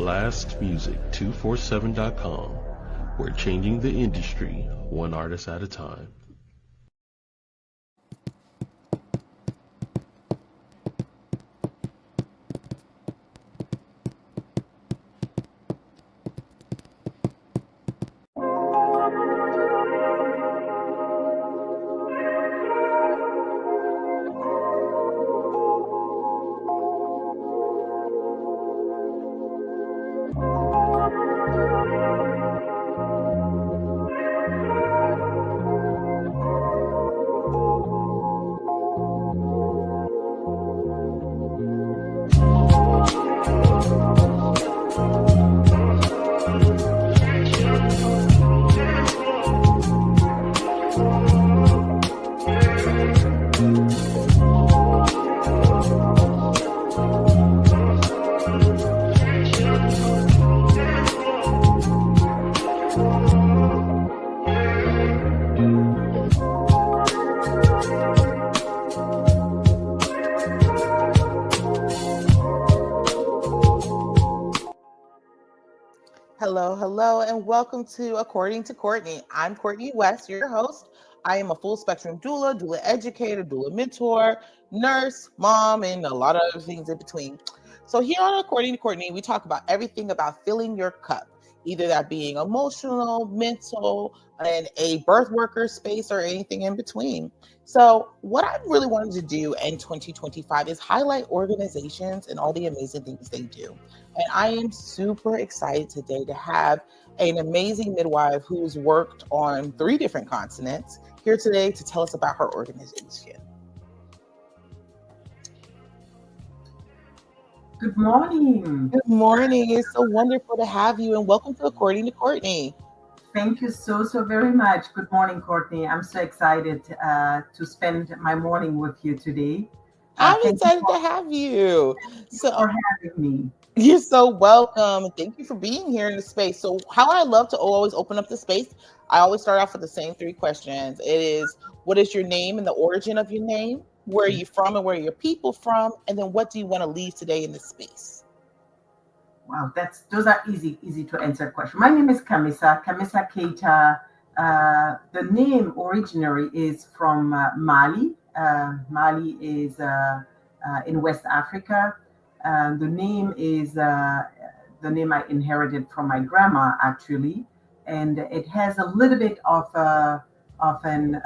blastmusic247.com. We're changing the industry one artist at a time. Hello, and welcome to According to Courtney. I'm Courtney West, your host. I am a full spectrum doula educator, doula mentor, nurse, mom, and a lot of other things in between. So here on According to Courtney, we talk about everything about filling your cup, either that being emotional, mental, and a birth worker space or anything in between. So what I really wanted to do in 2025 is highlight organizations and all the amazing things they do. And I am super excited today to have an amazing midwife who's worked on 3 different continents here today to tell us about her organization. Good morning. Good morning. It's so wonderful to have you, and welcome to According to Courtney. Thank you so very much. Good morning, Courtney. I'm so excited to spend my morning with you today. I'm excited to have you. For having me. You're so welcome. Thank you for being here in the space. So how I love to always open up the space, I always start off with the same 3 questions. It is, what is your name and the origin of your name? Where are you from and where are your people from? And then what do you want to leave today in this space? Wow, those are easy to answer questions. My name is Khamissa Keita. The name originally is from Mali. Mali is in West Africa. The name is the name I inherited from my grandma, actually, and it has a little bit of an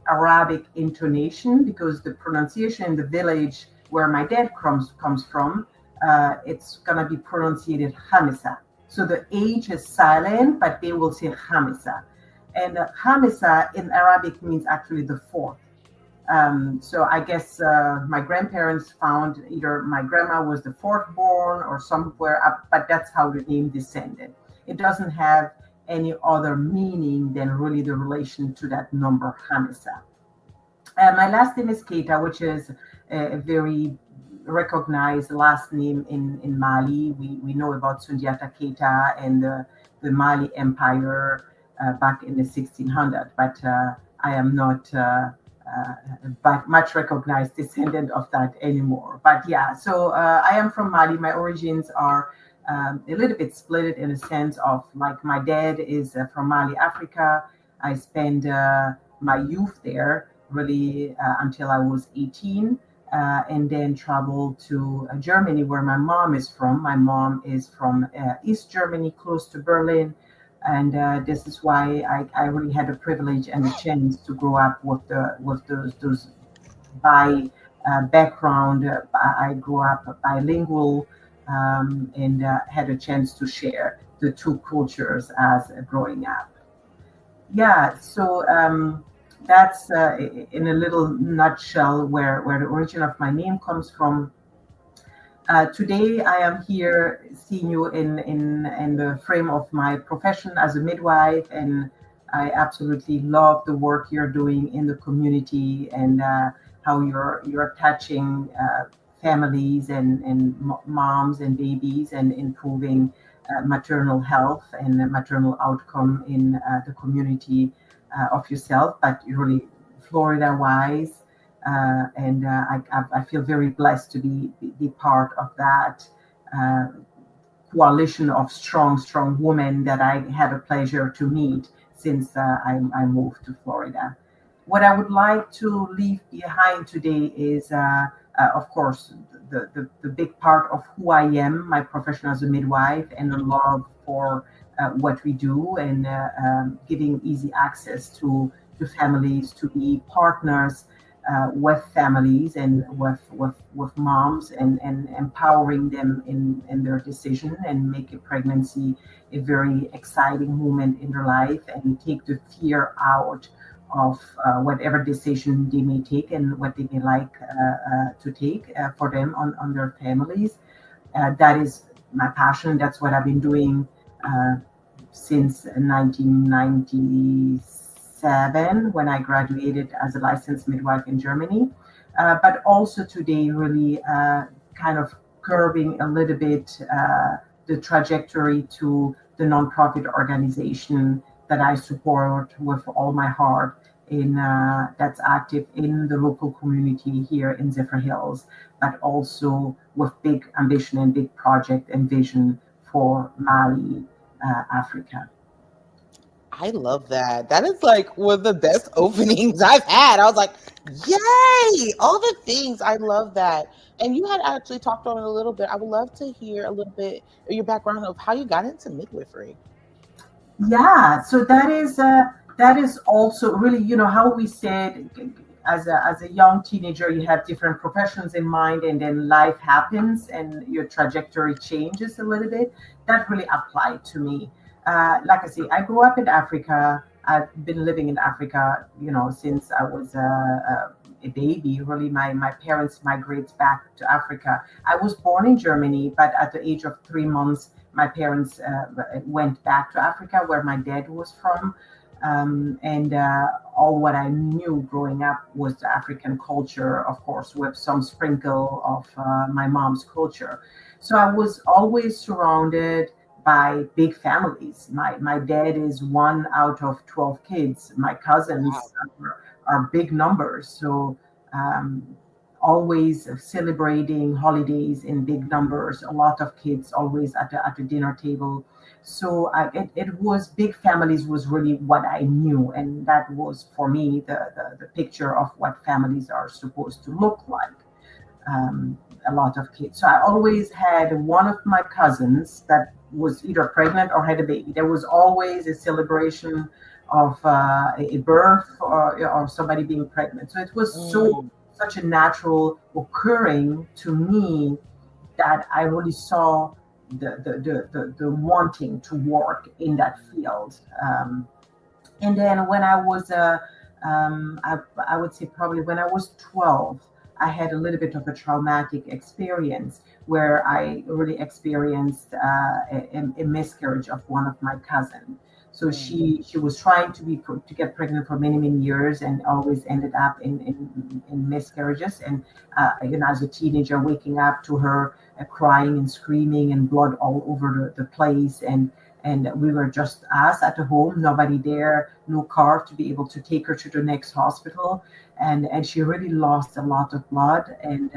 Arabic intonation because the pronunciation in the village where my dad comes from, it's gonna be pronounced Khamissa. So the H is silent, but they will say Khamissa, and Khamissa in Arabic means actually the 4th. So I guess my grandparents found either my grandma was the 4th born or somewhere up, but that's how the name descended. It doesn't have any other meaning than really the relation to that number, Khamissa. My last name is Keita, which is a very recognized last name in Mali. We know about Sundiata Keita and the Mali Empire back in the 1600s, but I am not much recognized descendant of that anymore. But yeah, so I am from Mali. My origins are a little bit split in a sense of, like, my dad is from Mali, Africa. I spent my youth there really until I was 18, and then traveled to Germany, where my mom is from. My mom is from East Germany, close to Berlin. And this is why I really had the privilege and the chance to grow up with those by background. I grew up bilingual and had a chance to share the 2 cultures as growing up. Yeah, so that's in a little nutshell where the origin of my name comes from. Today, I am here seeing you in the frame of my profession as a midwife, and I absolutely love the work you're doing in the community and how you're touching families and moms and babies and improving maternal health and maternal outcome in the community of yourself, but really Florida-wise. I feel very blessed to be part of that coalition of strong women that I had a pleasure to meet since I moved to Florida. What I would like to leave behind today is, of course, the big part of who I am, my profession as a midwife, and a love for what we do, and giving easy access to families to be partners with families and with moms, and empowering them in their decision, and make a pregnancy a very exciting moment in their life, and take the fear out of whatever decision they may take, and what they may like to take for them on their families. That is my passion. That's what I've been doing since 1997, when I graduated as a licensed midwife in Germany. But also today, really kind of curbing a little bit the trajectory to the nonprofit organization that I support with all my heart, that's active in the local community here in Zephyr Hills, but also with big ambition and big project and vision for Mali, Africa. I love that. That is like one of the best openings I've had. I was like, yay, all the things. I love that. And you had actually talked on it a little bit. I would love to hear a little bit of your background of how you got into midwifery. Yeah, so that is also really, how we said, as a young teenager, you have different professions in mind, and then life happens and your trajectory changes a little bit. That really applied to me. Like I say, I grew up in Africa. I've been living in Africa, since I was a baby. Really, my parents migrated back to Africa. I was born in Germany, but at the age of 3 months, my parents went back to Africa, where my dad was from. And all what I knew growing up was the African culture, of course, with some sprinkle of my mom's culture. So I was always surrounded by big families. My dad is one out of 12 kids. My cousins are big numbers. So always celebrating holidays in big numbers, a lot of kids always at the dinner table. So it was big families was really what I knew. And that was for me the picture of what families are supposed to look like. A lot of kids. So I always had one of my cousins that was either pregnant or had a baby. There was always a celebration of a birth, or somebody being pregnant. So it was such a natural occurring to me, that I really saw the wanting to work in that field. And then when I was I would say probably when I was 12, I had a little bit of a traumatic experience, where I really experienced a miscarriage of one of my cousins. So she was trying to get pregnant for many years, and always ended up in miscarriages. And as a teenager, waking up to her crying and screaming, and blood all over the place, and we were just us at the home, nobody there, no car to be able to take her to the next hospital. And she really lost a lot of blood, and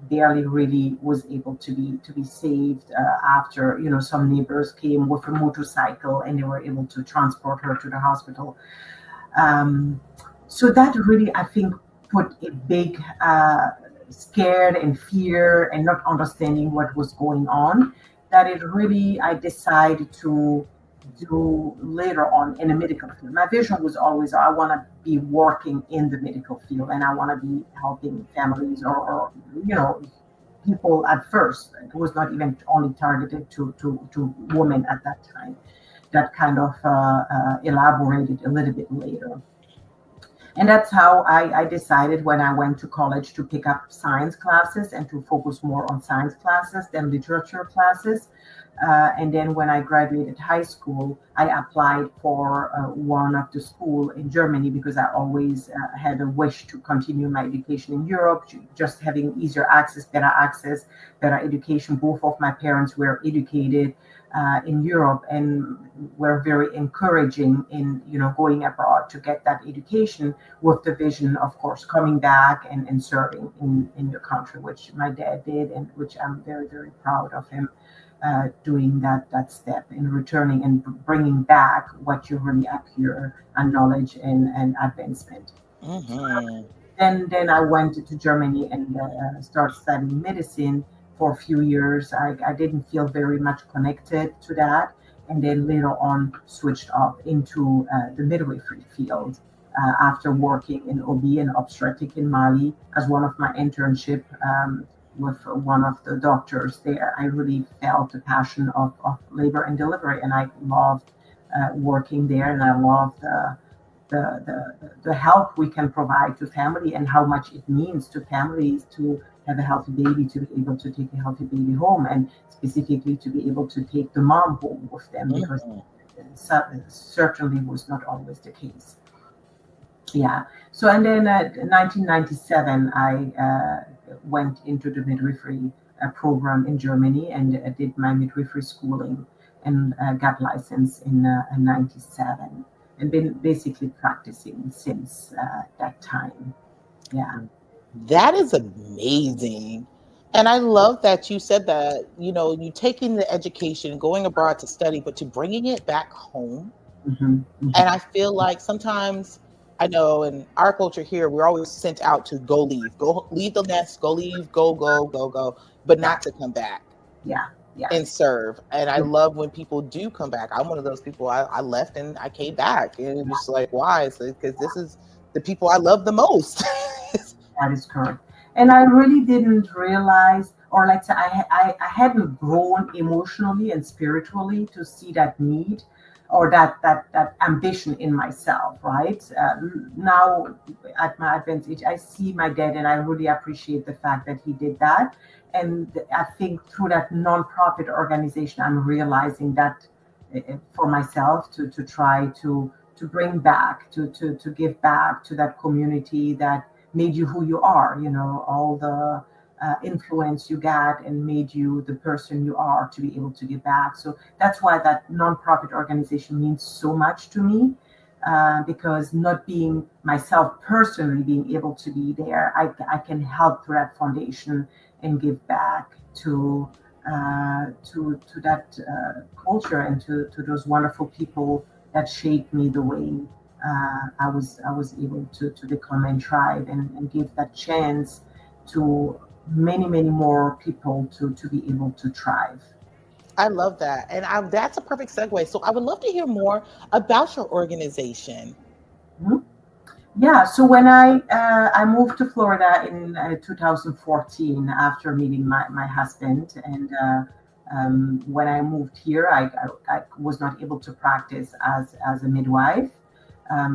barely really was able to be saved after some neighbors came with a motorcycle, and they were able to transport her to the hospital. So that really, I think, put a big scared and fear, and not understanding what was going on, that it really, I decided to do later on in the medical field. My vision was always, I want to be working in the medical field, and I want to be helping families, or people at first. It was not even only targeted to women at that time. That kind of elaborated a little bit later. And that's how I decided, when I went to college, to pick up science classes, and to focus more on science classes than literature classes. And then when I graduated high school, I applied for one of the school in Germany, because I always had a wish to continue my education in Europe, just having easier access, better education. Both of my parents were educated in Europe, and were very encouraging in going abroad to get that education, with the vision, of course, coming back and serving in your country, which my dad did, and which I'm very proud of him doing that step and returning and bringing back what you really acquire and knowledge and advancement. Mm-hmm. Then I went to Germany and started studying medicine for a few years. I didn't feel very much connected to that, and then later on switched off into the midwifery field after working in OB and obstetric in Mali as one of my internship with one of the doctors there. I really felt the passion of labor and delivery, and I loved working there, and I loved the help we can provide to family and how much it means to families to have a healthy baby, to be able to take a healthy baby home, and specifically to be able to take the mom home with them, because certainly was not always the case. Yeah. So, and then 1997, I went into the midwifery program in Germany and did my midwifery schooling and got licensed in 97 and been basically practicing since that time. Yeah. That is amazing. And I love that you said that, you taking the education, going abroad to study, but to bringing it back home. Mm-hmm. Mm-hmm. And I feel like sometimes, I know in our culture here, we're always sent out to go leave the nest, go leave, go, but not to come back. Yeah. Yeah. And serve. And I love when people do come back. I'm one of those people. I left and I came back, and it was like, why? Because this is the people I love the most. That is correct. And I really didn't realize, or let's say I hadn't grown emotionally and spiritually to see that need or that ambition in myself, right? Now at my advanced age, I see my dad and I really appreciate the fact that he did that. And I think through that nonprofit organization, I'm realizing that for myself to try to bring back, to give back to that community that made you who you are, all the influence you got and made you the person you are, to be able to give back. So that's why that nonprofit organization means so much to me, because not being myself personally, being able to be there, I can help through that foundation and give back to that culture and to those wonderful people that shaped me the way I was able to become and thrive and give that chance to many more people to be able to thrive. I love that. And that's a perfect segue. So I would love to hear more about your organization. Mm-hmm. Yeah, so when I moved to Florida in 2014 after meeting my husband, and when I moved here, I was not able to practice as a midwife.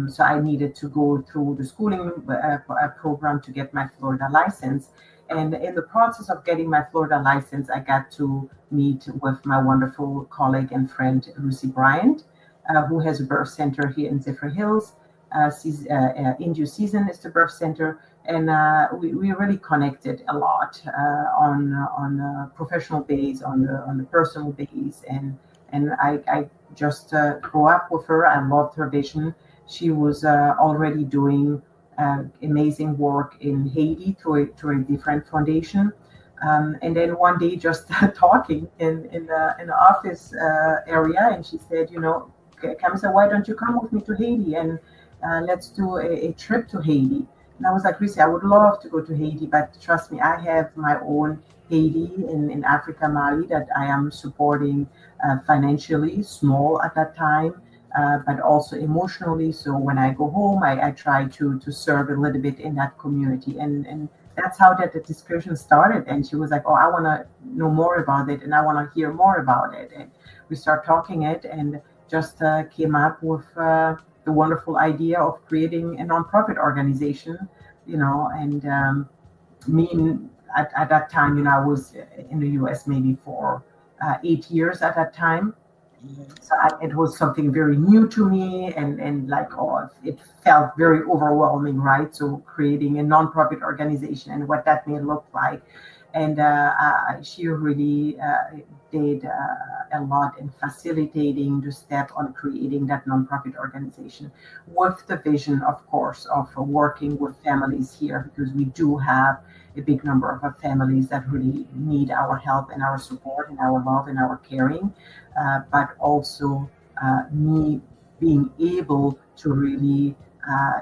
So I needed to go through the schooling program to get my Florida license. And in the process of getting my Florida license, I got to meet with my wonderful colleague and friend, Lucy Bryant, who has a birth center here in Zephyr Hills. Indio Season is the birth center. And we really connected a lot on a professional base, on the personal base. And I just grew up with her. I loved her vision. She was already doing amazing work in Haiti through a different foundation. And then one day, just talking in the office area, and she said, Khamissa, why don't you come with me to Haiti and let's do a trip to Haiti? And I was like, Lucy, I would love to go to Haiti, but trust me, I have my own Haiti in Africa, Mali, that I am supporting financially, small at that time. But also emotionally. So when I go home, I try to serve a little bit in that community. And that's how the discussion started. And she was like, oh, I want to know more about it. And I want to hear more about it. And we start talking it and just came up with the wonderful idea of creating a nonprofit organization, and me at that time, I was in the US maybe for 8 years at that time. So it was something very new to me, and like, it felt very overwhelming, right? So creating a nonprofit organization and what that may look like, and she really did a lot in facilitating the step on creating that nonprofit organization, with the vision, of course, of working with families here, because we do have a big number of families that really need our help and our support and our love and our caring, but also me being able to really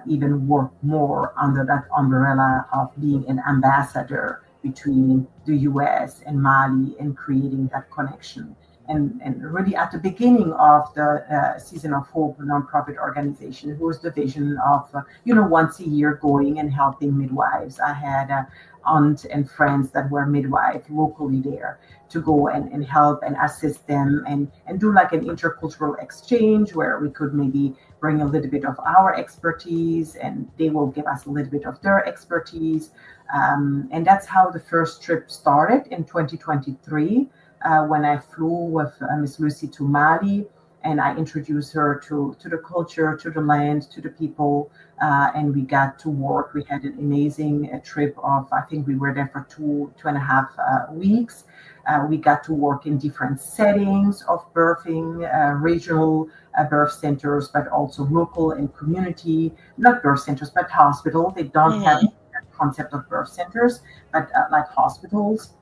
even work more under that umbrella of being an ambassador between the US and Mali and creating that connection. And really at the beginning of the Season of Hope nonprofit organization, it was the vision of, once a year going and helping midwives. I had aunt and friends that were midwives locally there to go and help and assist them and do like an intercultural exchange where we could maybe bring a little bit of our expertise and they will give us a little bit of their expertise. And that's how the first trip started in 2023 when I flew with Miss Lucy to Mali and I introduced her to the culture, to the land, to the people, and we got to work. We had an amazing trip of, I think we were there for 2.5 weeks. We got to work in different settings of birthing, regional birth centers, but also local and community, not birth centers, but hospital. They don't have that concept of birth centers, but like hospitals.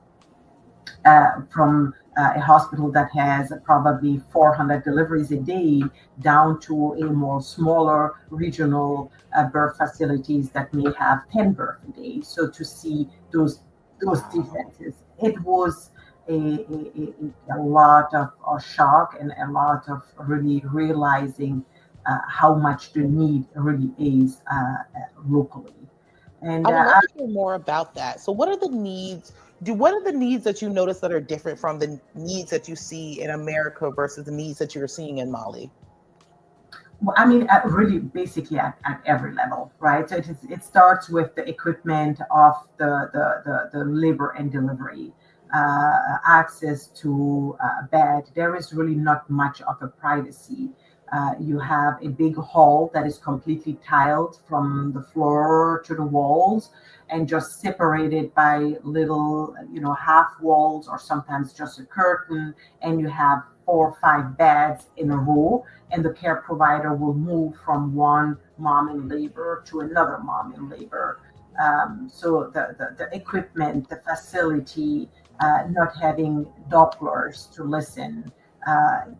From a hospital that has probably 400 deliveries a day down to a more smaller regional birth facilities that may have 10 births a day. So to see those differences, it was a lot of shock and a lot of really realizing how much the need really is locally. And I would love to hear more about that. So what are the needs? What are the needs that you notice that are different from the needs that you see in America versus the needs that you're seeing in Mali? Well, I mean, really, basically at every level, right? So it starts with the equipment of the labor and delivery, access to bed. There is really not much of a privacy. You have a big hall that is completely tiled from the floor to the walls and just separated by little, half walls or sometimes just a curtain. And you have 4 or 5 beds in a row, and the care provider will move from one mom in labor to another mom in labor. So the equipment, the facility, not having Dopplers to listen,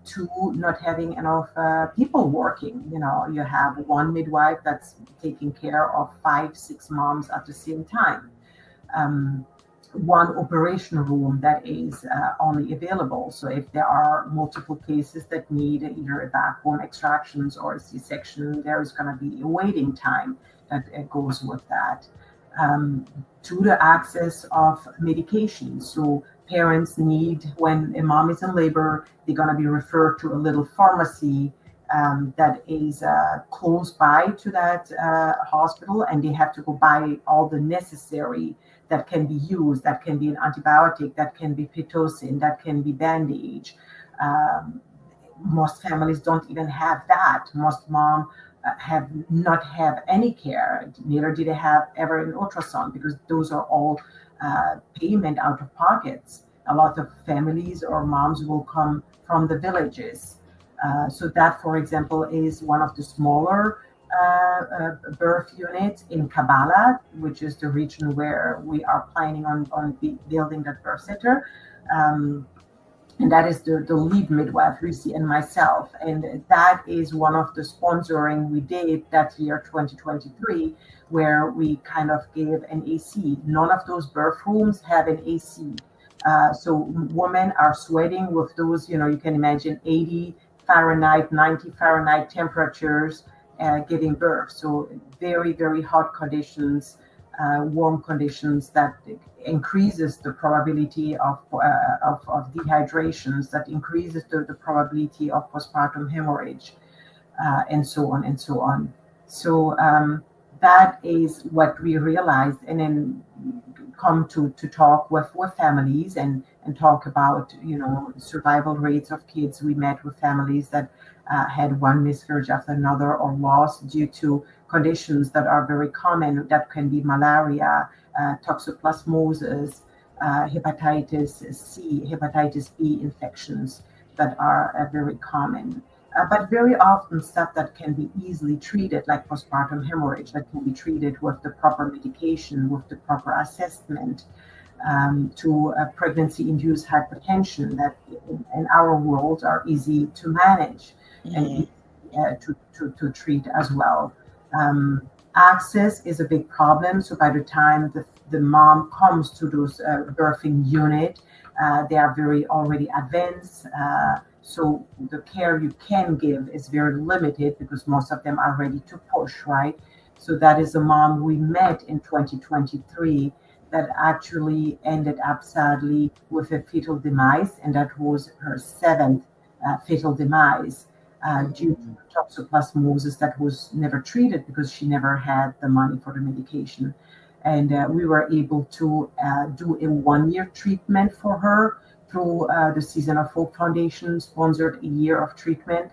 to not having enough people working. You have one midwife that's taking care of 5-6 moms at the same time. One operation room that is only available. So if there are multiple cases that need either a backbone extractions or a C-section, there is going to be a waiting time that goes with that. To the access of medication. So parents need, when a mom is in labor, they're going to be referred to a little pharmacy that is close by to that hospital, and they have to go buy all the necessary that can be used. That can be an antibiotic, that can be Pitocin, that can be bandage. Most families don't even have that. Most moms have not have any care, neither do they have ever an ultrasound, because those are all payment out of pockets. A lot of families or moms will come from the villages. So that, for example, is one of the smaller birth units in Kabbalah, which is the region where we are planning on building that birth center. And that is the lead midwife, Lucy, and myself. And that is one of the sponsoring we did that year, 2023, where we kind of gave an AC. None of those birth rooms have an AC. So women are sweating with those, you can imagine 80 Fahrenheit, 90 Fahrenheit temperatures giving birth. So very, very hot conditions, warm conditions that increases the probability of dehydrations, that increases the probability of postpartum hemorrhage, and so on and so on. So that is what we realized, and then come to talk with families and talk about survival rates of kids. We met with families that had one miscarriage after another or lost due to conditions that are very common. That can be malaria, toxoplasmosis, hepatitis C, hepatitis B infections that are very common. But very often stuff that can be easily treated, like postpartum hemorrhage, that can be treated with the proper medication, with the proper assessment, to pregnancy-induced hypertension that in our world are easy to manage and easy to treat as well. Access is a big problem. So by the time the mom comes to those birthing unit, they are very already advanced. So the care you can give is very limited because most of them are ready to push, right? So that is a mom we met in 2023 that actually ended up sadly with a fetal demise, and that was her seventh fetal demise due to toxoplasmosis that was never treated because she never had the money for the medication. And we were able to do a 1-year treatment for her through the Season of Hope Foundation, sponsored a year of treatment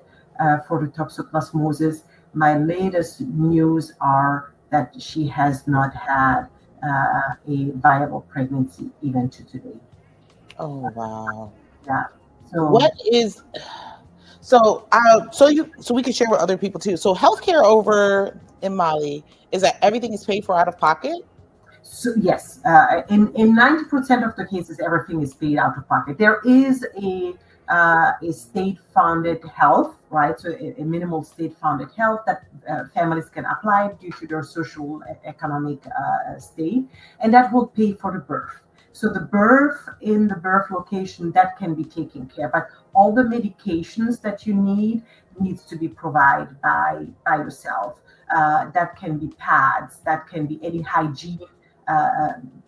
for the toxoplasmosis. My latest news are that she has not had a viable pregnancy even to today. Oh wow. Yeah. So What is so we can share with other people too. So healthcare over in Mali is that everything is paid for out of pocket? So yes, in 90% of the cases, everything is paid out of pocket. There is a state-funded health, right? So a minimal state-funded health that families can apply due to their social economic state, and that will pay for the birth. So the birth in the birth location that can be taken care, but all the medications that you needs to be provided by yourself. That can be pads, that can be any hygiene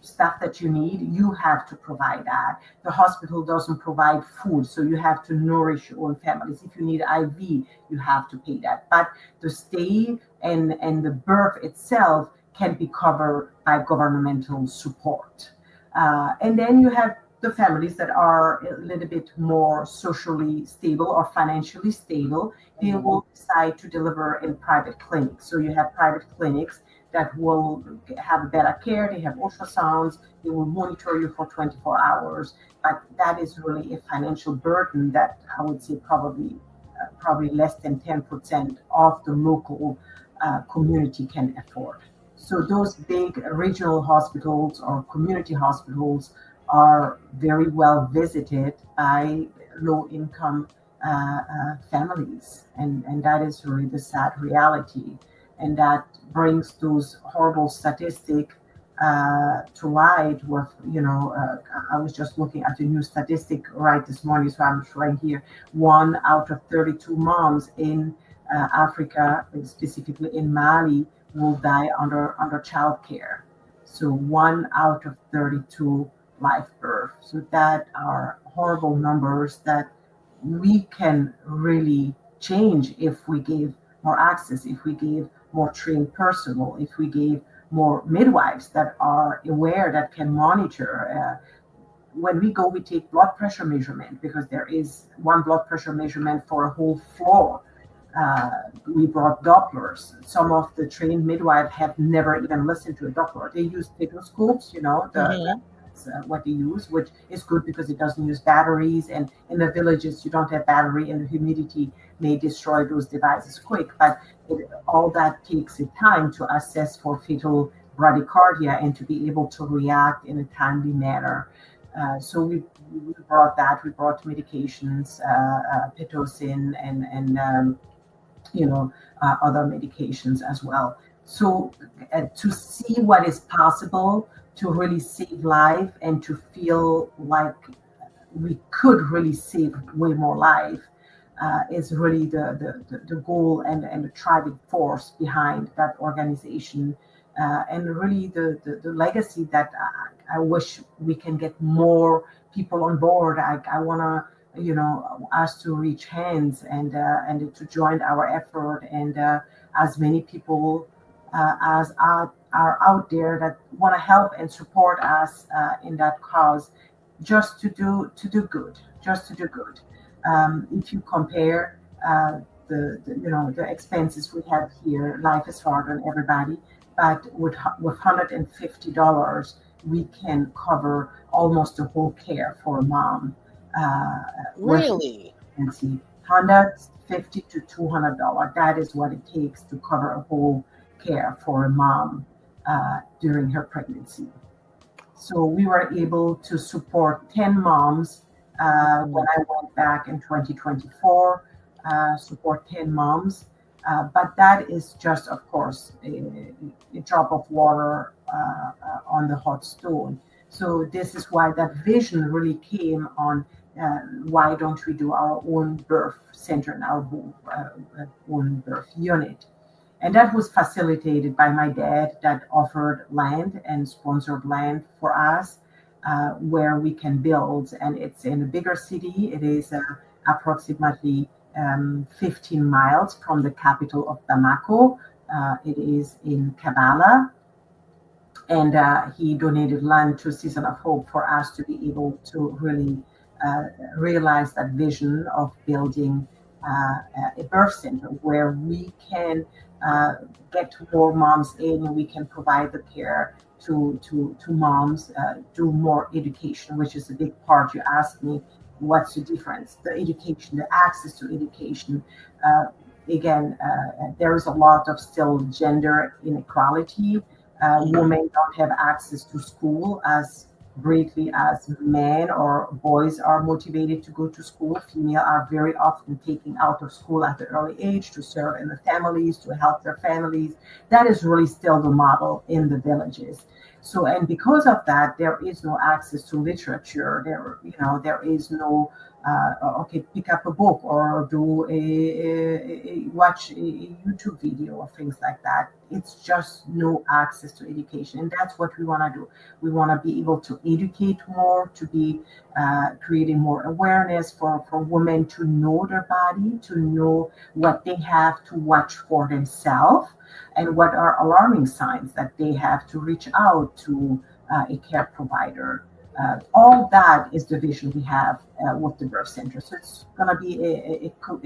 stuff that you need, you have to provide that. The hospital doesn't provide food, so you have to nourish your own families. If you need IV, you have to pay that. But the stay and the birth itself can be covered by governmental support. And then you have the families that are a little bit more socially stable or financially stable. They will decide to deliver in private clinics. So you have private clinics that will have better care. They have ultrasounds. They will monitor you for 24 hours. But that is really a financial burden that I would say probably less than 10% of the local community can afford. So those big regional hospitals or community hospitals are very well visited by low-income families, and that is really the sad reality. And that brings those horrible statistics to light. With I was just looking at a new statistic right this morning, so I'm showing here 1 out of 32 moms in Africa, specifically in Mali, will die under childcare. So 1 out of 32 live birth. So that are horrible numbers that we can really change if we gave more access, if we gave more trained personnel, if we gave more midwives that are aware, that can monitor. When we go, we take blood pressure measurement because there is one blood pressure measurement for a whole floor. We brought Dopplers. Some of the trained midwives have never even listened to a Doppler. They use stethoscopes, that's what they use, which is good because it doesn't use batteries. And in the villages, you don't have battery, and the humidity may destroy those devices quick. But all that takes a time to assess for fetal bradycardia and to be able to react in a timely manner. So we brought that. We brought medications, pitocin, and other medications as well. So to see what is possible to really save life and to feel like we could really save way more life is really the goal and the driving force behind that organization. And really the legacy that I wish we can get more people on board. I want to us to reach hands and to join our effort, and as many people as are out there that want to help and support us in that cause, just to do good, if you compare the expenses we have here, life is hard on everybody, but with $150 we can cover almost the whole care for a mom. Really? $150 to $200. That is what it takes to cover a whole care for a mom during her pregnancy. So we were able to support 10 moms when I went back in 2024, support 10 moms. But that is just, of course, a drop of water on the hot stone. So this is why that vision really came on. Why don't we do our own birth center and our own birth unit? And that was facilitated by my dad that offered land and sponsored land for us where we can build. And it's in a bigger city. It is approximately 15 miles from the capital of Bamako. It is in Kabbalah. And he donated land to Season of Hope for us to be able to really realize that vision of building a birth center where we can get more moms in, and we can provide the care to moms, do more education, which is a big part. You asked me, what's the difference? The education, the access to education. Again, there is a lot of still gender inequality. Women don't have access to school as greatly as men or boys are motivated to go to school. Female are very often taken out of school at an early age to serve in the families, to help their families. That is really still the model in the villages. So, and because of that, there is no access to literature. There is no pick up a book or do watch a YouTube video or things like that. It's just no access to education, and that's what we want to do. We want to be able to educate more, to be creating more awareness for women to know their body, to know what they have to watch for themselves, and what are alarming signs that they have to reach out to a care provider. All that is the vision we have with the birth center. So it's going to be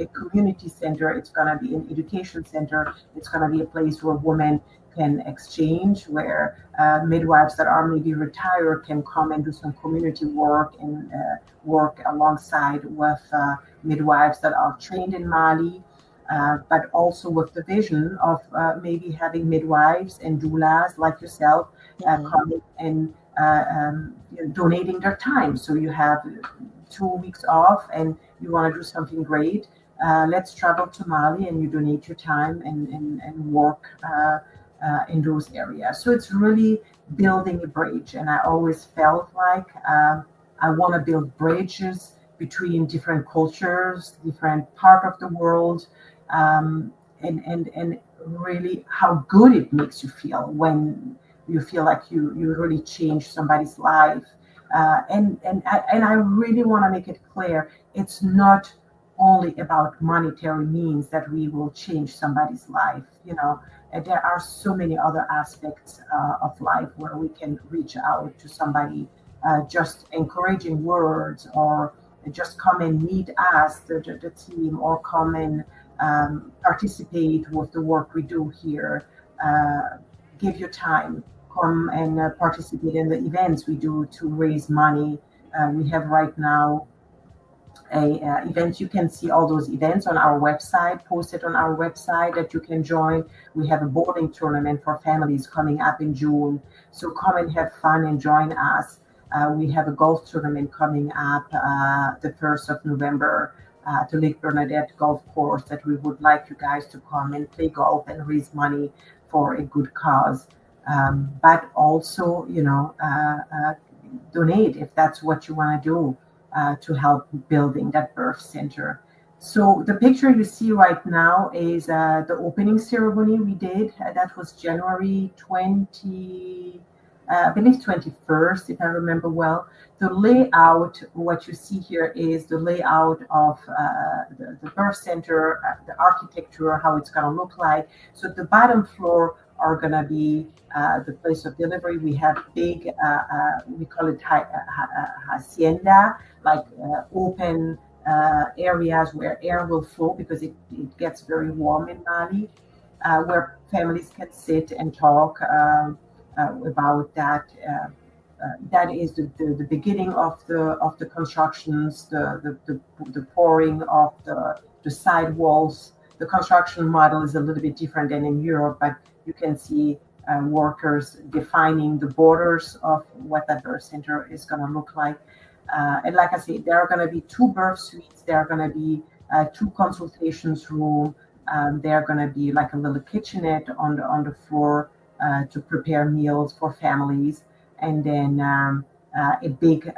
a community center. It's going to be an education center. It's going to be a place where women can exchange, where midwives that are maybe retired can come and do some community work and work alongside with midwives that are trained in Mali. But also with the vision of maybe having midwives and doulas like yourself coming and donating their time. So you have 2 weeks off and you want to do something great. Let's travel to Mali and you donate your time and work in those areas. So it's really building a bridge. And I always felt like I want to build bridges between different cultures, different part of the world, and really how good it makes you feel when you feel like you really change somebody's life. And I really want to make it clear, it's not only about monetary means that we will change somebody's life. And there are so many other aspects of life where we can reach out to somebody, just encouraging words, or just come and meet us, the team, or come and participate with the work we do here. Give your time. Come and participate in the events we do to raise money. We have right now a event. You can see all those events on our website, posted on our website that you can join. We have a bowling tournament for families coming up in June. So come and have fun and join us. We have a golf tournament coming up the 1st of November to Lake Bernadette Golf Course that we would like you guys to come and play golf and raise money for a good cause. But also, donate if that's what you want to do to help building that birth center. So the picture you see right now is the opening ceremony we did. That was January 20, I believe 21st, if I remember well. The layout, what you see here is the layout of the birth center, the architecture, how it's going to look like. So the bottom floor are going to be the place of delivery. We have big, we call it hacienda, like open areas where air will flow because it gets very warm in Mali, where families can sit and talk about that that is the beginning of the constructions, the pouring of the sidewalls. The construction model is a little bit different than in Europe, but you can see workers defining the borders of what that birth center is going to look like. And like I said, there are going to be 2 birth suites. There are going to be 2 consultations room. There are going to be like a little kitchenette on the floor to prepare meals for families, and then a big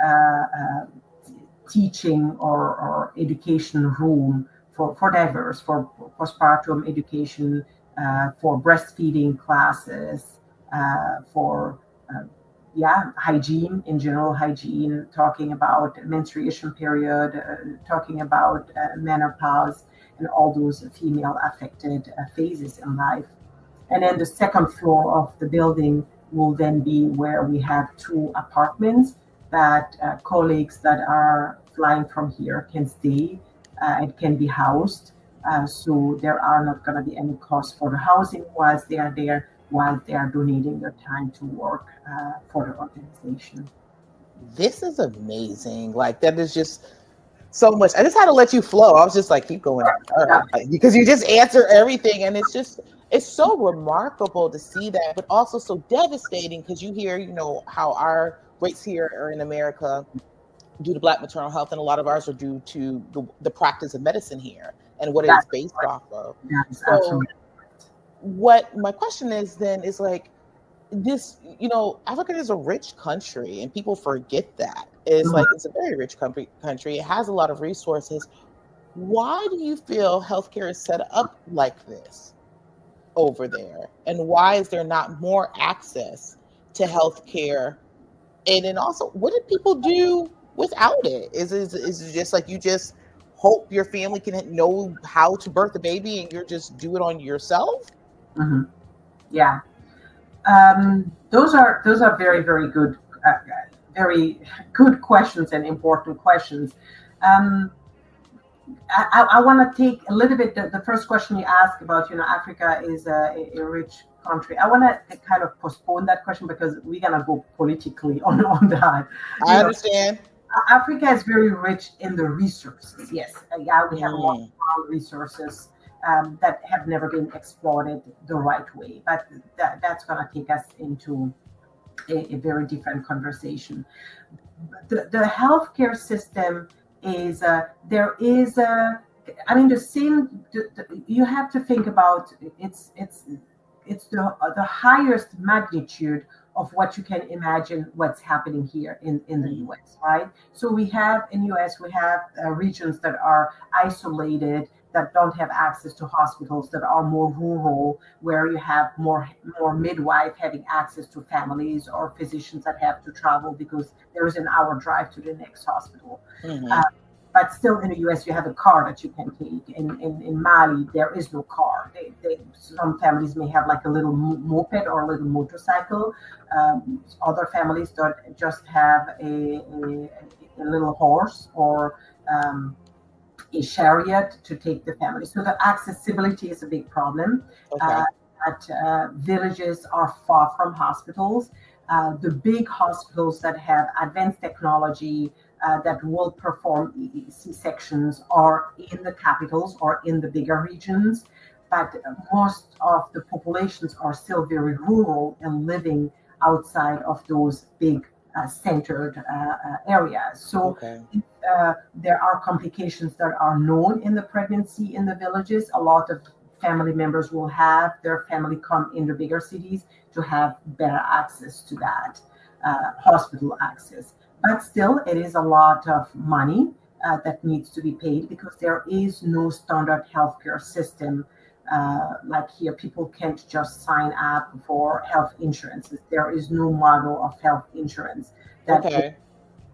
teaching or education room for diverse, for postpartum education, for breastfeeding classes, for hygiene, in general hygiene, talking about menstruation period, talking about menopause, and all those female affected phases in life. And then the second floor of the building will then be where we have 2 apartments that colleagues that are flying from here can stay and can be housed. So there are not going to be any costs for the housing whilst they are there, while they are donating their time to work for the organization. This is amazing. Like, that is just so much. I just had to let you flow. I was just like, keep going. All right. Because you just answer everything. And it's so remarkable to see that, but also so devastating because you hear, how our rates here are in America due to Black maternal health, and a lot of ours are due to the practice of medicine here and what it's based off of. Yes, so absolutely. What my question is then is like, this, Africa is a rich country and people forget that. It's like, it's a very rich country. It has a lot of resources. Why do you feel healthcare is set up like this over there? And why is there not more access to healthcare? And then also, what do people do without it? Is it just like you just hope your family can know how to birth a baby and you're just do it on yourself? Mm-hmm. Yeah. Those are very, very good, very good questions and important questions. I want to take a little bit the first question you asked about, Africa is a rich country. I want to kind of postpone that question because we're going to go politically on that. I understand. Africa is very rich in the resources. Yes. Yeah, we have a lot of resources that have never been exploited the right way. But that's going to take us into a very different conversation. The healthcare system is the same. You have to think about it's the highest magnitude of what you can imagine what's happening here in the US, right? So we have in US, we have regions that are isolated, that don't have access to hospitals, that are more rural, where you have more midwife having access to families or physicians that have to travel because there is an hour drive to the next hospital. But still in the US, you have a car that you can take. In Mali, there is no car. Some families may have like a little moped or a little motorcycle. Other families don't just have a little horse or a chariot to take the family. So the accessibility is a big problem. Okay. Villages are far from hospitals. The big hospitals that have advanced technology that will perform C-sections are in the capitals or in the bigger regions, but most of the populations are still very rural and living outside of those big centered areas. So there are complications that are known in the pregnancy in the villages. A lot of family members will have their family come in the bigger cities to have better access to that hospital access. But still, it is a lot of money that needs to be paid because there is no standard healthcare system. Like here, people can't just sign up for health insurance. There is no model of health insurance that is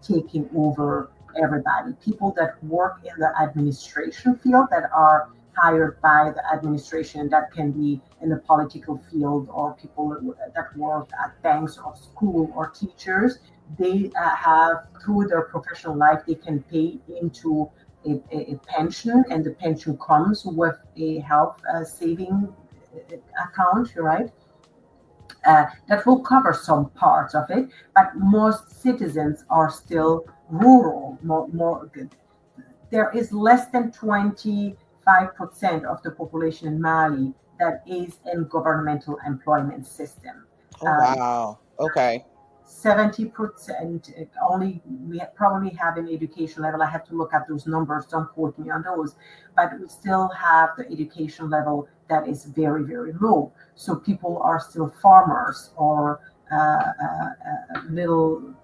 taking over everybody. People that work in the administration field, that are hired by the administration, that can be in the political field, or people that work at banks or school or teachers, they have, through their professional life, they can pay into a pension, and the pension comes with a health saving account, right? That will cover some parts of it, but most citizens are still rural. There is less than 25% of the population in Mali that is in governmental employment system. Oh, wow. Okay. 70% only we probably have an education level. I have to look at those numbers, don't quote me on those, but we still have the education level that is very, very low. So people are still farmers or little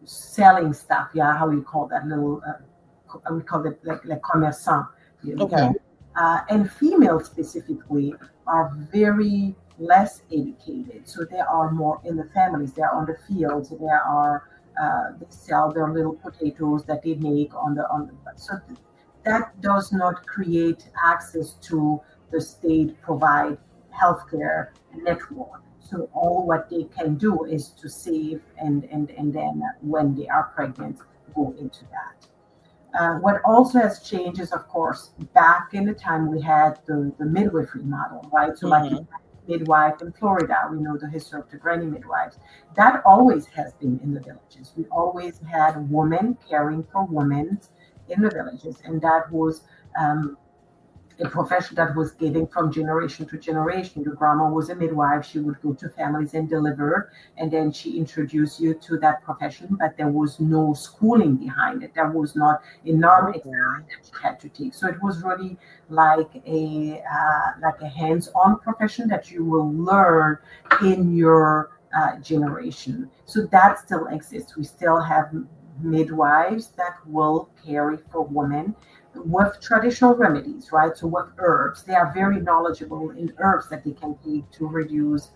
selling stuff. Yeah, how you call that? Little, we call it like commerçant. Okay. And females specifically are very less educated, so they are more in the families. They are on the fields. They sell their little potatoes that they make on the. So that does not create access to the state provide healthcare network. So all what they can do is to save and then when they are pregnant, go into that. What also has changed is, of course, back in the time we had the midwifery model, right? So like midwife in Florida, we know the history of the granny midwives. That always has been in the villages. We always had women caring for women in the villages, and that was a profession that was given from generation to generation. Your grandma was a midwife. She would go to families and deliver, and then she introduced you to that profession, but there was no schooling behind it. There was not a norm exam that you had to take. So it was really like a hands-on profession that you will learn in your generation. So that still exists. We still have midwives that will care for women with traditional remedies, right? So with herbs, they are very knowledgeable in herbs that they can take to reduce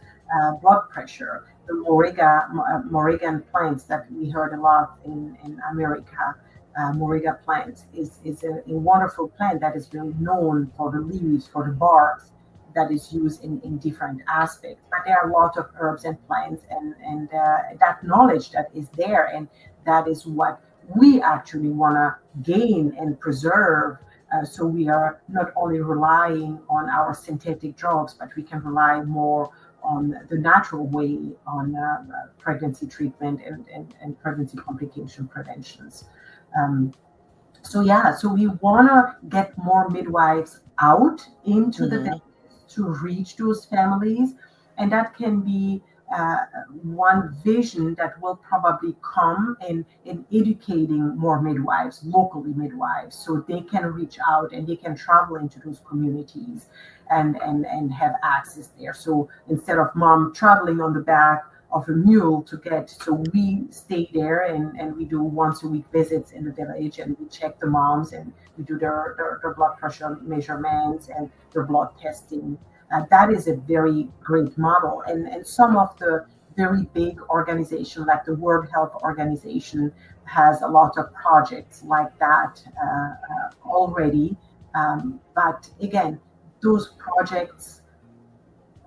blood pressure. The Moringa plants that we heard a lot in America, Moringa plants is a wonderful plant that is really known for the leaves, for the barks that is used in different aspects. But there are a lot of herbs and plants and that knowledge that is there, and that is what we actually want to gain and preserve. So we are not only relying on our synthetic drugs, but we can rely more on the natural way on pregnancy treatment and pregnancy complication preventions. So we want to get more midwives out into the villages to reach those families, and that can be one vision that will probably come in educating more midwives, locally midwives, so they can reach out and they can travel into those communities and have access there. So instead of mom traveling on the back of a mule to get, so we stay there and we do once a week visits in the village, and we check the moms and we do their blood pressure measurements and their blood testing. That is a very great model. And some of the very big organizations, like the World Health Organization, has a lot of projects like that already. But again, those projects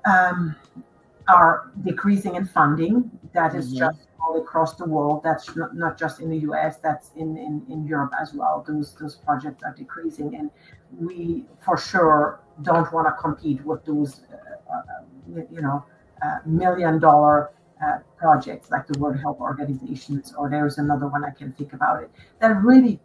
are decreasing in funding. That is just all across the world. That's not just in the US, that's in Europe as well. Those projects are decreasing. And we for sure don't want to compete with those $1 million projects like the World Health Organizations, or there's another one I can think about it, that really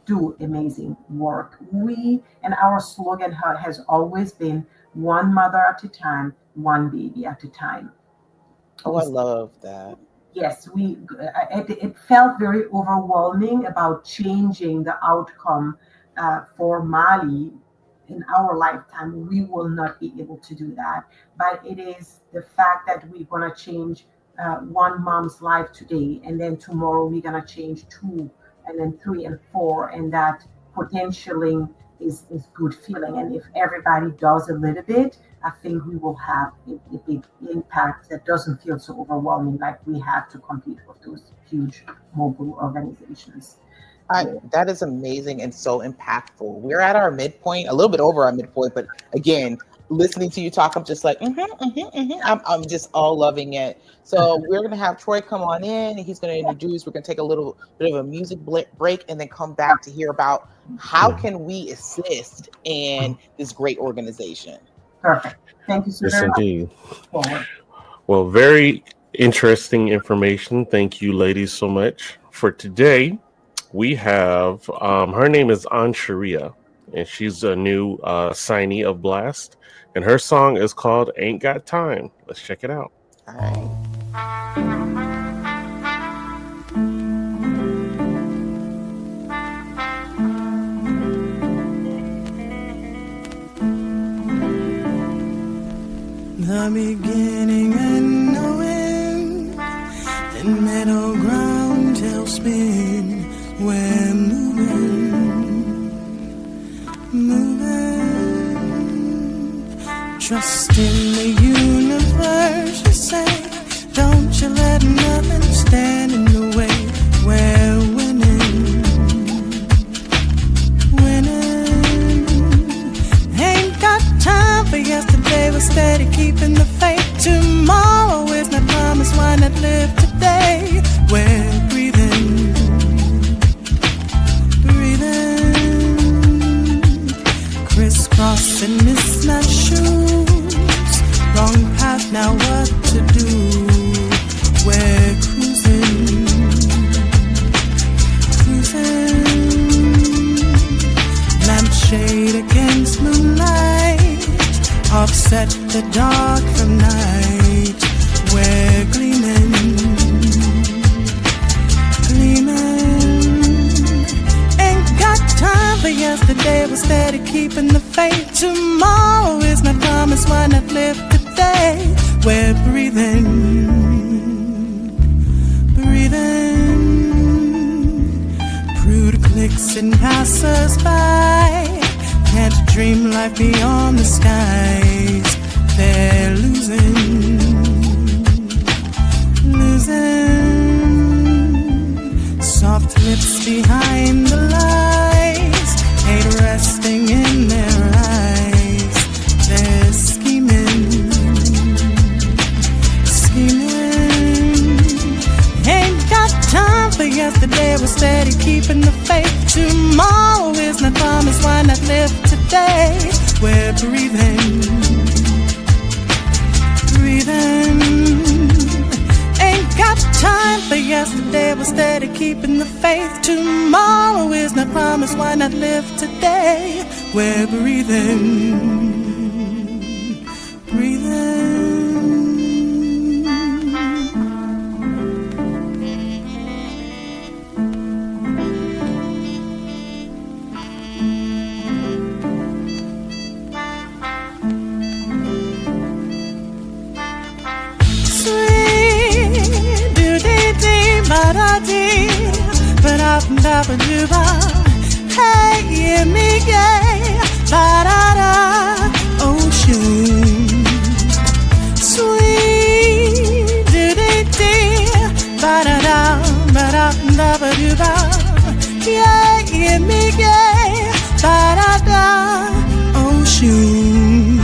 do amazing work. And our slogan has always been one mother at a time, one baby at a time. Oh, I love that. Yes, it felt very overwhelming about changing the outcome for Mali. In our lifetime, we will not be able to do that. But it is the fact that we're going to change one mom's life today, and then tomorrow we're going to change 2, and then 3 and 4, and that potentially is good feeling. And if everybody does a little bit, I think we will have a big impact that doesn't feel so overwhelming, like we have to compete with those huge mobile organizations. That is amazing and so impactful. We're at our midpoint, a little bit over our midpoint, but again, listening to you talk, I'm just like, I'm just all loving it. So we're going to have Troy come on in, and he's going to introduce. We're going to take a little bit of a music break and then come back to hear about how can we assist in this great organization. Perfect. Thank you so Yes, very indeed. much. Well, very interesting information. Thank you, ladies, so much. For today, we have her name is Ansharia, and she's a new signee of Blast, and her song is called "Ain't Got Time." Let's check it out. All right. The beginning and no end, and middle ground tailspin. We're moving. Trust in the universe, you say. Don't you let nothing stand in the way. We're winning. Ain't got time for yesterday. We're steady keeping the faith. Tomorrow is not promised. Why not live today? We're breathing. Crisscrossing is not shoes. Wrong path, now what to do? We're cruising. Lampshade against moonlight, offset the dark from night. We're gleaming. Ain't got time for yesterday. We're steady keeping the faith. Tomorrow is not promised. Why not live today? We're breathing. Prude clicks and passers by. Can't dream life beyond the skies. They're losing. Soft lips behind the lies, hate resting in their eyes. They're scheming. Ain't got time for yesterday. We're steady keeping the faith. Tomorrow is not promised. Why not live today? We're breathing. Ain't got time for yesterday. We're steady keeping the faith. Tomorrow is not promised. Why not live today? We're breathing. Hey, yeah, me, yeah, ba-da-da, ocean. Sweet, do-dee-dee, ba-da-da, ba-da-da-ba-do-ba. Yeah, yeah, me, yeah, ba-da-da, ocean.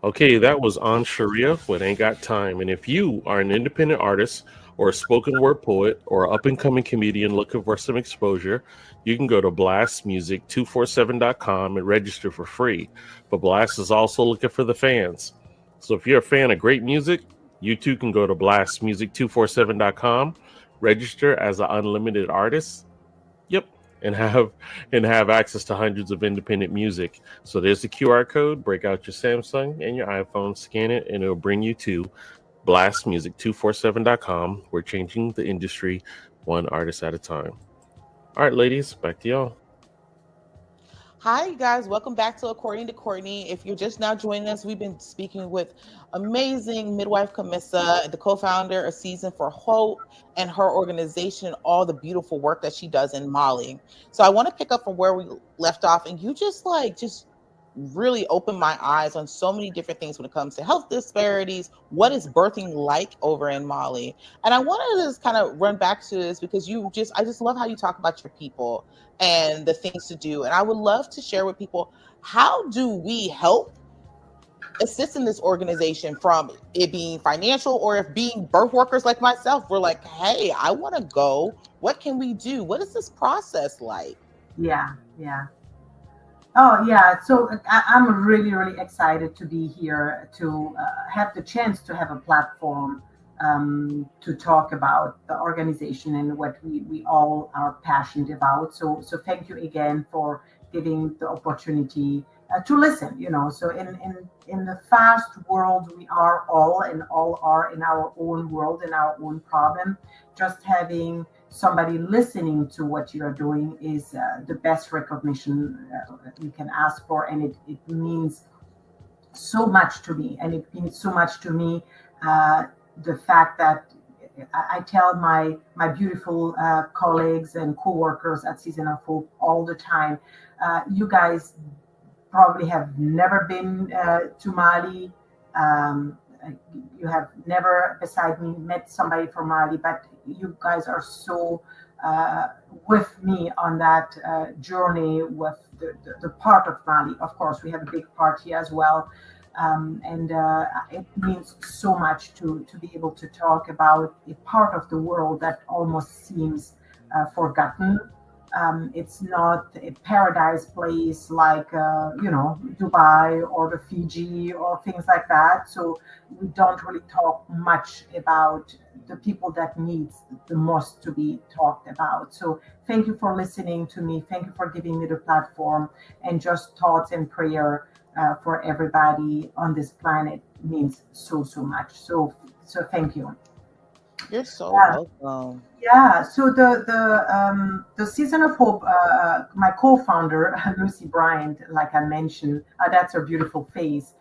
Okay, that was Ansharia with Ain't Got Time. And if you are an independent artist or a spoken word poet or up-and-coming comedian looking for some exposure, you can go to blastmusic247.com and register for free. But Blast is also looking for the fans. So if you're a fan of great music, you too can go to blastmusic247.com, register as an unlimited artist. Yep. And have access to hundreds of independent music. So there's the QR code. Break out your Samsung and your iPhone, scan it, and it'll bring you to blastmusic247.com. We're changing the industry one artist at a time. All right, ladies, back to y'all. Hi, you guys. Welcome back to According to Courtney. If you're just now joining us, we've been speaking with amazing midwife Khamissa, the co-founder of Season for Hope, and her organization, all the beautiful work that she does in Mali. So I want to pick up from where we left off, and you just really opened my eyes on so many different things when it comes to health disparities. What is birthing like over in Mali? And I wanted to just kind of run back to this because I just love how you talk about your people and the things to do. And I would love to share with people, how do we help assist in this organization, from it being financial, or if being birth workers like myself, we're like, hey, I want to go. What can we do? What is this process like? Yeah. Oh yeah, so I'm really, really excited to be here to have the chance to have a platform to talk about the organization and what we all are passionate about. So thank you again for giving the opportunity to listen. So in the fast world we are all and all are in our own world and our own problem. Just having somebody listening to what you're doing is the best recognition you can ask for, and it means so much to me. And it means so much to me the fact that I tell my beautiful colleagues and co-workers at Season of Hope all the time, you guys probably have never been to Mali. Um, you have never, beside me, met somebody from Mali, but you guys are so uh, with me on that journey with the part of Mali. Of course, we have a big part here as well. And it means so much to be able to talk about a part of the world that almost seems forgotten. It's not a paradise place like Dubai or the Fiji or things like that. So we don't really talk much about the people that needs the most to be talked about. So thank you for listening to me. Thank you for giving me the platform, and just thoughts and prayer for everybody on this planet means so much. So thank you. You're so Yeah. welcome. Yeah, so the Season of Hope, my co-founder Lucy Bryant, like I mentioned, that's her beautiful face,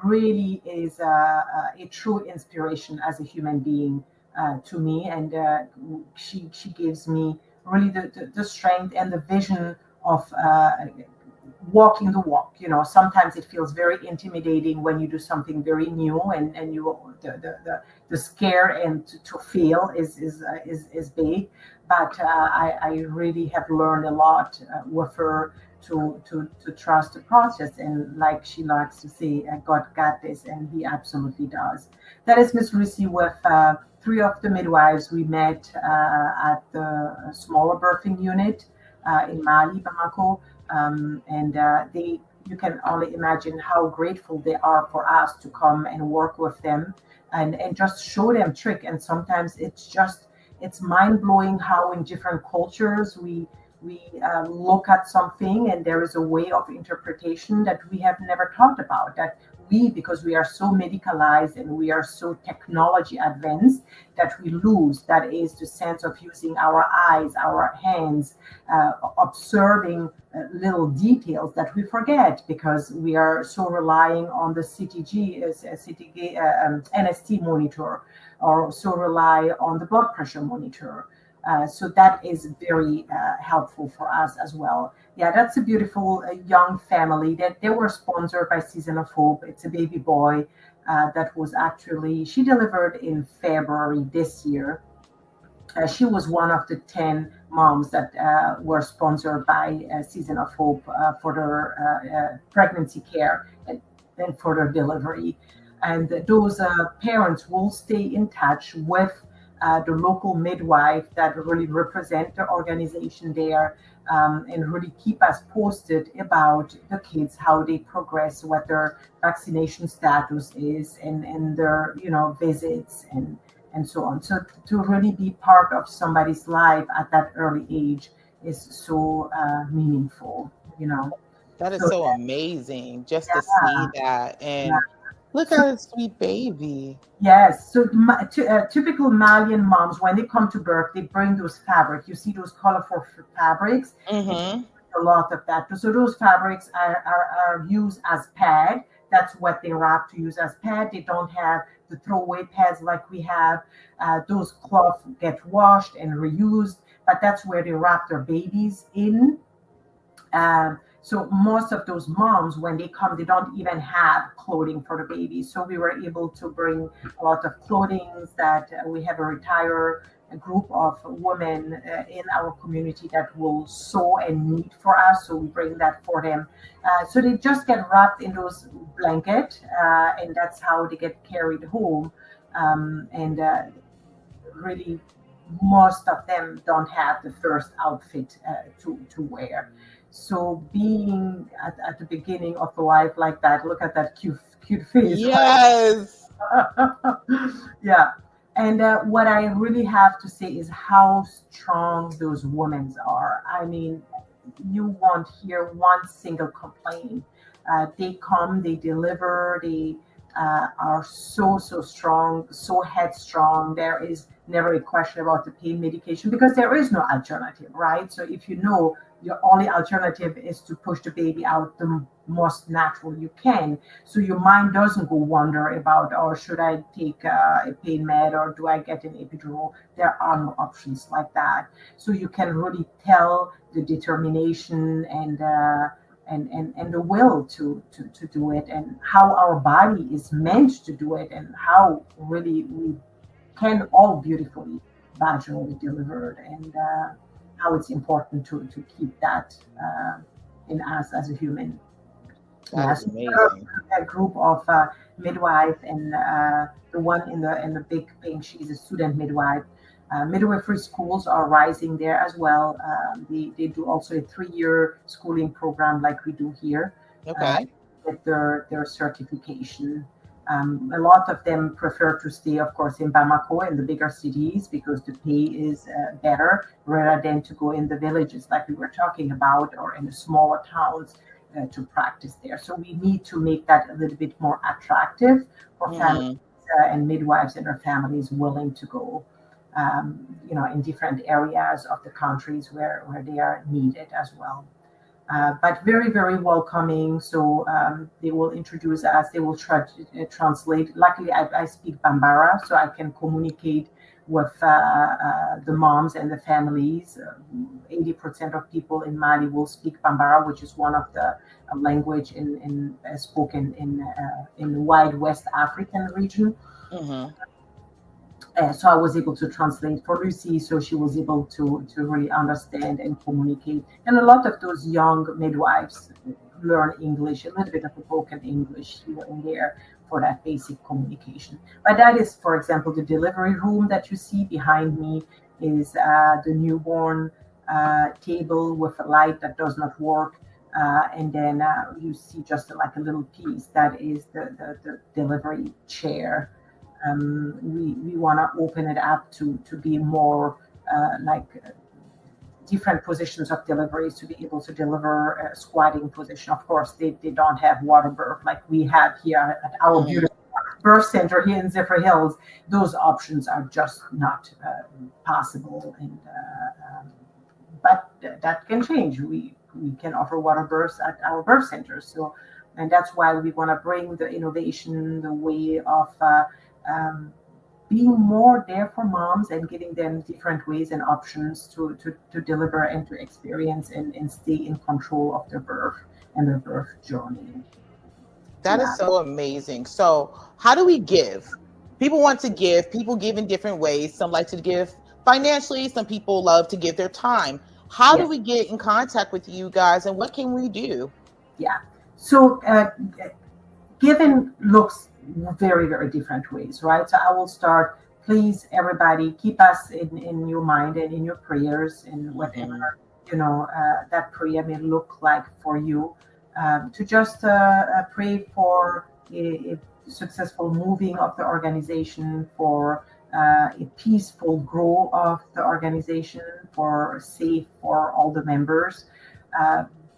really is a true inspiration as a human being to me, and she gives me really the strength and the vision of walking the walk. Sometimes it feels very intimidating when you do something very new, and the scare and to fail is big. But I really have learned a lot with her to trust the process, and like she likes to say, God got this, and He absolutely does. That is Miss Lucy with three of the midwives we met at the smaller birthing unit in Mali, Bamako, and they. You can only imagine how grateful they are for us to come and work with them, and just show them trick. And sometimes it's mind blowing how in different cultures we look at something and there is a way of interpretation that we have never thought about, that we, because we are so medicalized and we are so technology advanced, that we lose, that is the sense of using our eyes, our hands, observing little details that we forget because we are so relying on the NST monitor, or so rely on the blood pressure monitor. So that is very helpful for us as well. Yeah, that's a beautiful young family that they were sponsored by Season of Hope. It's a baby boy that was actually, she delivered in February this year. She was one of the 10 moms that were sponsored by Season of Hope for their pregnancy care and for their delivery. And those parents will stay in touch with the local midwife that really represent the organization there, and really keep us posted about the kids, how they progress, what their vaccination status is, and their visits and so on. So to really be part of somebody's life at that early age is so meaningful. That is So so amazing just to see yeah, that. yeah. And look So at his sweet baby. yes, so typical Malian moms, when they come to birth, they bring those fabric. You see those colorful fabrics, and Mm-hmm. a lot of that. So those fabrics are used as pad. That's what they wrap to use as pad. They don't have the throwaway pads like we have. Those cloths get washed and reused, but that's where they wrap their babies in. So most of those moms, when they come, they don't even have clothing for the baby. So we were able to bring a lot of clothing that we have a group of women in our community that will sew and knit for us. So we bring that for them. So they just get wrapped in those blanket, and that's how they get carried home. And really, most of them don't have the first outfit to wear. So being at the beginning of the life like that, look at that cute face. Yes. Yeah. And what I really have to say is how strong those women are. I mean, you won't hear one single complaint. They come, they deliver, they are so strong, so headstrong. There is never a question about the pain medication because there is no alternative, right? So if you know your only alternative is to push the baby out the most natural you can, so your mind doesn't go wander about, oh, should I take a pain med or do I get an epidural? There are no options like that. So you can really tell the determination and the will to do it, and how our body is meant to do it, and how really we can all beautifully vaginally delivered, and how it's important to keep that in us as a human. That is Yes, amazing. a group of midwife, and the one in the big thing, she's a student midwife. Midwifery schools are rising there as well. They do also a 3-year schooling program like we do here, Okay. with their certification. A lot of them prefer to stay, of course, in Bamako, in the bigger cities, because the pay is better, rather than to go in the villages like we were talking about, or in the smaller towns to practice there. So we need to make that a little bit more attractive for families and midwives and their families willing to go, in different areas of the countries where they are needed as well. But very, very welcoming. So they will introduce us, they will try to translate. Luckily, I speak Bambara, so I can communicate with the moms and the families. 80% of people in Mali will speak Bambara, which is one of the language spoken in the wide West African region. Mm-hmm. So I was able to translate for Lucy, so she was able to really understand and communicate. And a lot of those young midwives learn English, a little bit of a broken English here and there for that basic communication. But that is, for example, the delivery room that you see behind me is the newborn table with a light that does not work. And then you see just like a little piece that is the delivery chair. We want to open it up to be more different positions of deliveries, to be able to deliver a squatting position. Of course, they don't have water birth like we have here at our beautiful birth center here in Zephyr Hills. Those options are just not possible, and but that can change. We can offer water births at our birth centers. So, and that's why we want to bring the innovation, the way of being more there for moms and giving them different ways and options to deliver and to experience and stay in control of their birth and their birth journey. That is so amazing. So how do we give? People want to give. People give in different ways. Some like to give financially. Some people love to give their time. How do we get in contact with you guys, and what can we do? Yeah. So giving looks very, very different ways, right? So I will start. Please, everybody, keep us in your mind and in your prayers, and whatever that prayer may look like for you. To just pray for a successful moving of the organization, for a peaceful growth of the organization, for safe for all the members.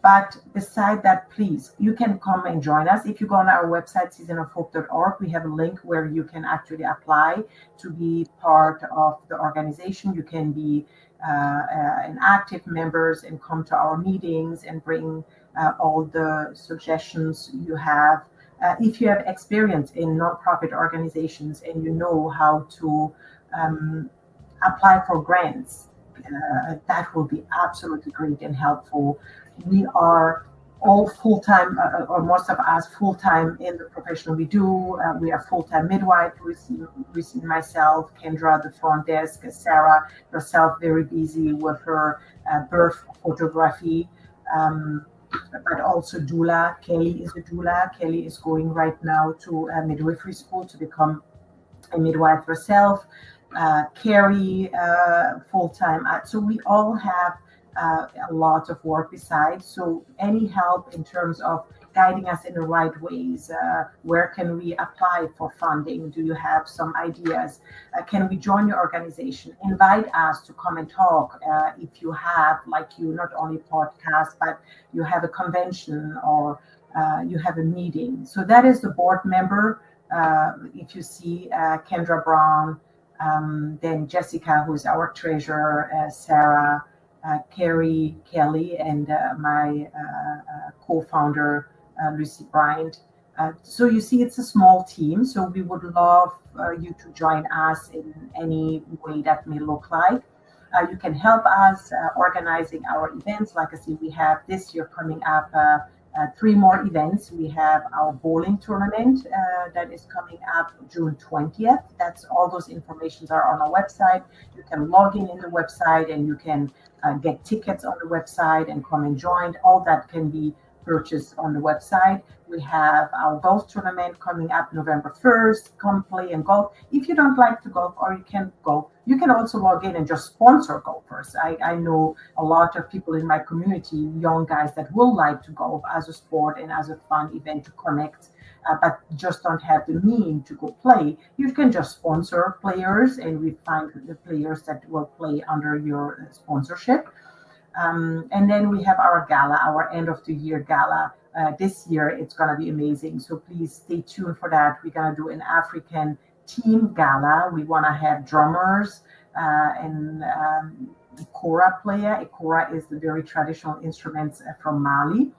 But beside that, please, you can come and join us. If you go on our website, seasonofhope.org, we have a link where you can actually apply to be part of the organization. You can be an active members and come to our meetings and bring all the suggestions you have. If you have experience in nonprofit organizations and you know how to apply for grants, that will be absolutely great and helpful. We are all full-time, or most of us full-time in the profession we do. We are full-time midwife, Lucy, myself, Kendra, the front desk, Sarah, herself, very busy with her birth photography. But also doula. Kelly is a doula. Kelly is going right now to a midwifery school to become a midwife herself. Carrie, full-time. So we all have a lot of work besides. So any help in terms of guiding us in the right ways? Where can we apply for funding? Do you have some ideas? Can we join your organization? Invite us to come and talk. If you have, like you, not only podcast, but you have a convention or you have a meeting. So that is the board member. If you see Kendra Brown, then Jessica, who is our treasurer, Sarah, Carrie Kelly, and my co-founder, Lucy Bryant. So you see, it's a small team. So we would love you to join us in any way that may look like. You can help us organizing our events. Like I said, we have this year coming up 3 more events. We have our bowling tournament that is coming up June 20th. That's all those informations are on our website. You can log in the website and you can get tickets on the website and come and join. All that can be purchased on the website. We have our golf tournament coming up November 1st. Come play and golf. If you don't like to golf or you can't golf, you can also log in and just sponsor golfers. I know a lot of people in my community, young guys that will like to golf as a sport and as a fun event to connect, but just don't have the means to go play. You can just sponsor players, and we find the players that will play under your sponsorship. And then we have our gala, our end of the year gala. This year, it's going to be amazing. So please stay tuned for that. We're going to do an African team gala. We want to have drummers and kora player. A kora is the very traditional instruments from Mali.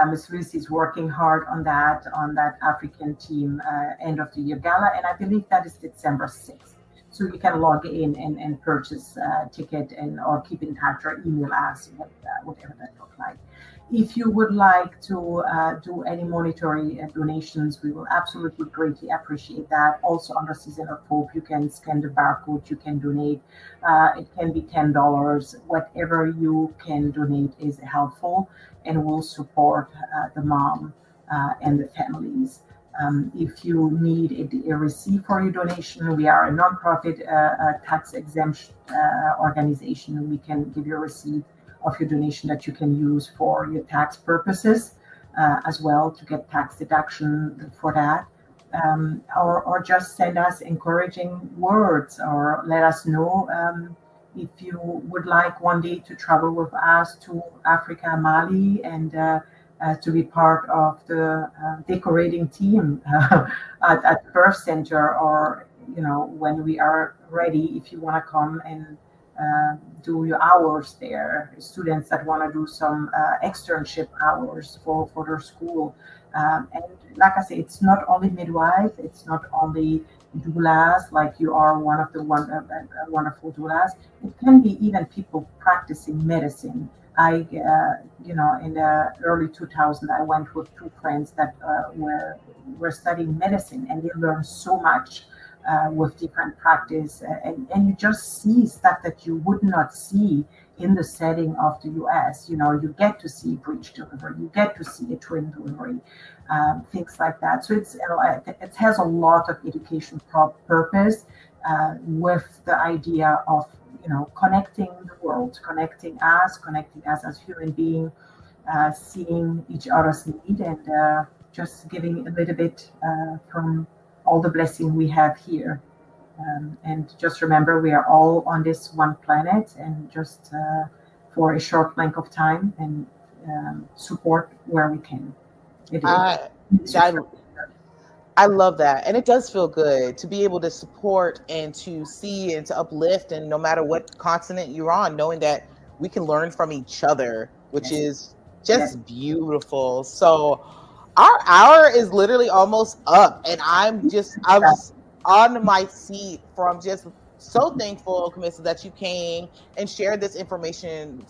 Miss Lucy is working hard on that African team end of the year gala. And I believe that is December 6th. So you can log in and purchase a ticket or keep in touch or email us, whatever that looks like. If you would like to do any monetary donations, we will absolutely greatly appreciate that. Also under Season of Hope, you can scan the barcode, you can donate. It can be $10. Whatever you can donate is helpful and will support the mom and the families. If you need a receipt for your donation, we are a nonprofit tax exempt organization. We can give you a receipt of your donation that you can use for your tax purposes as well to get tax deduction for that. Or just send us encouraging words or let us know if you would like one day to travel with us to Africa, Mali, and to be part of the decorating team at the birth center, or when we are ready, if you want to come and do your hours there. Students that want to do some externship hours for their school. And like I say, it's not only midwives, it's not only doulas, like you are one of the wonderful doulas. It can be even people practicing medicine. In the early 2000s, I went with 2 friends that were studying medicine, and they learned so much with different practice, and you just see stuff that you would not see in the setting of the US. You get to see breech delivery, you get to see a twin delivery, things like that. So it has a lot of education purpose with the idea of connecting the world, connecting us as human beings, seeing each other's need, and just giving a little bit from all the blessing we have here. And just remember, we are all on this one planet, and just for a short length of time, and support where we can. I love that. And it does feel good to be able to support and to see and to uplift, and no matter what continent you're on, knowing that we can learn from each other, which is just beautiful. So our hour is literally almost up, and I'm just on my seat from just so thankful, Khamissa, that you came and shared this information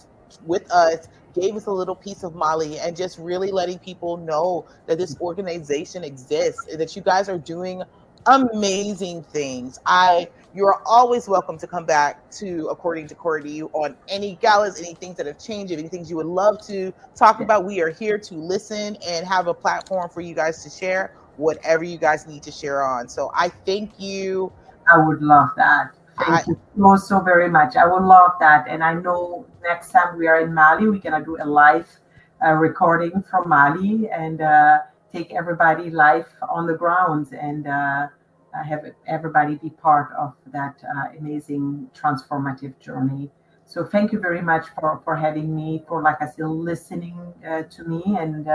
with us, gave us a little piece of Mali, and just really letting people know that this organization exists, that you guys are doing amazing things. You're always welcome to come back to According to Courtney on any galas, any things that have changed, any things you would love to talk about. We are here to listen and have a platform for you guys to share whatever you guys need to share on. So I thank you. I would love that. Thank you so very much. I would love that. And I know next time we are in Mali, we're going to do a live recording from Mali and take everybody live on the ground and have everybody be part of that amazing transformative journey. So thank you very much for having me, for, like I said, listening to me. And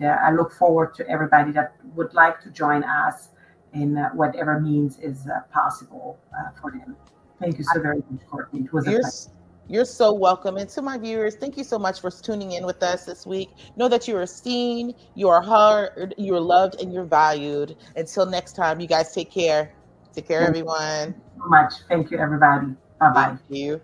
I look forward to everybody that would like to join us in whatever means is possible for them. Thank you so very much, Courtney. It was a pleasure. You're so welcome. And to my viewers, thank you so much for tuning in with us this week. Know that you are seen, you are heard, you are loved, and you're valued. Until next time, you guys take care. Take care, everyone. Thank you so much. Thank you, everybody. Bye-bye. Thank you.